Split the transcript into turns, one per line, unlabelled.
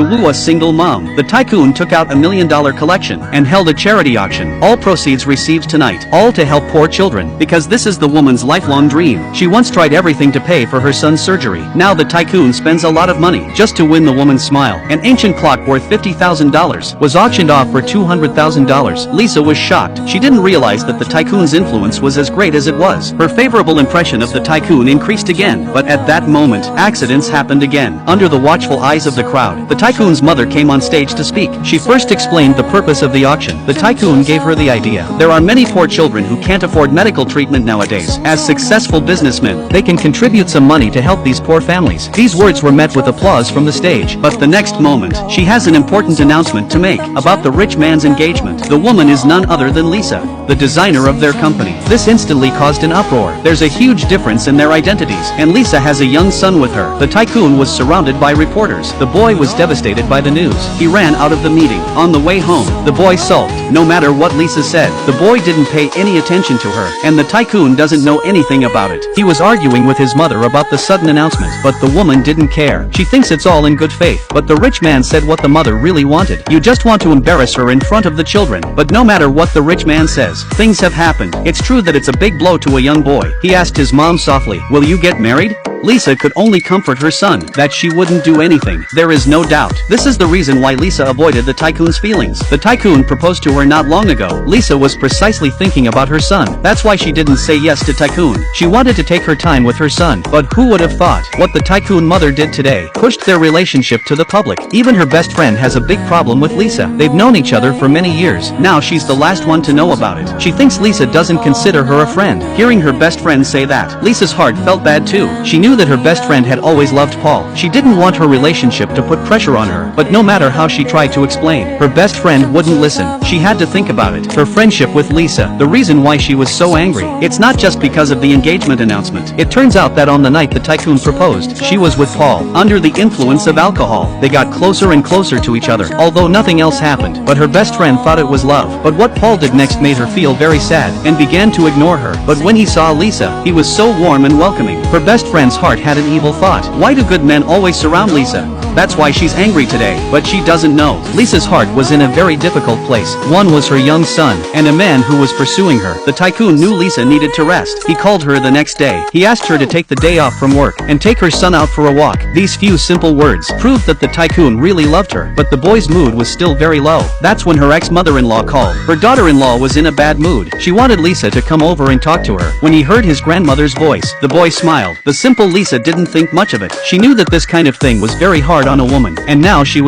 woo a single mom. The tycoon took out $1 million collection and held a charity auction. All proceeds received tonight, all to help poor children, because this is the woman's lifelong dream. She once tried everything to pay for her son's surgery. Now the tycoon spends a lot of money just to win the woman's smile. An ancient clock worth $50,000 was auctioned off for $200,000. Lisa was shocked. She didn't realize that the tycoon's influence was as great as it was. Her favorable impression of the tycoon increased again, but at that moment, accidents happened again. Under the watchful eyes of the crowd, the tycoon's mother came on stage to speak. She first explained the purpose of the auction. The tycoon gave her the idea. There are many poor children who can't afford medical treatment nowadays. As successful businessmen, they can contribute some money to help these poor families. These words were met with applause from the stage. But the next moment, she has an important announcement to make about the rich man's engagement. The woman is none other than Lisa, the designer of their company. This instantly caused an uproar. There's a huge difference in their identities, and Lisa has a young son with her. The tycoon was surrounded by reporters. The boy was devastated by the news. He ran out of the meeting. On the way home, the boy sulked. No matter what Lisa said, the boy didn't pay any attention to her, and the tycoon doesn't know anything about it. He was arguing with his mother about the sudden announcement, but the woman didn't care. She thinks it's all in good faith. But the rich man said what the mother really wanted. You just want to embarrass her in front of the children. But no matter what the rich man says, things have happened. It's true that it's a big blow to a young boy. He asked his mom softly, "Will you get married?" Lisa could only comfort her son that she wouldn't do anything. There is no doubt. This is the reason why Lisa avoided the tycoon's feelings. The tycoon proposed to her not long ago. Lisa was precisely thinking about her son. That's why she didn't say yes to tycoon. She wanted to take her time with her son. But who would have thought? What the tycoon mother did today pushed their relationship to the public. Even her best friend has a big problem with Lisa. They've known each other for many years. Now she's the last one to know about it. She thinks Lisa doesn't consider her a friend. Hearing her best friend say that, Lisa's heart felt bad too. She knew that her best friend had always loved Paul. She didn't want her relationship to put pressure on her, but no matter how she tried to explain, her best friend wouldn't listen. She had to think about it. Her friendship with Lisa, the reason why she was so angry. It's not just because of the engagement announcement. It turns out that on the night the tycoon proposed, she was with Paul. Under the influence of alcohol, they got closer and closer to each other, although nothing else happened. But her best friend thought it was love. But what Paul did next made her feel very sad, and began to ignore her. But when he saw Lisa, he was so warm and welcoming. Her best friend's heart had an evil thought. Why do good men always surround Lisa? That's why she's angry today. But she doesn't know. Lisa's heart was in a very difficult place. One was her young son, and a man who was pursuing her. The tycoon knew Lisa needed to rest. He called her the next day. He asked her to take the day off from work and take her son out for a walk. These few simple words proved that the tycoon really loved her. But the boy's mood was still very low. That's when her ex-mother-in-law called. Her daughter-in-law was in a bad mood. She wanted Lisa to come over and talk to her. When he heard his grandmother's voice, the boy smiled. The simple Lisa didn't think much of it. She knew that this kind of thing was very hard on a woman, and now she was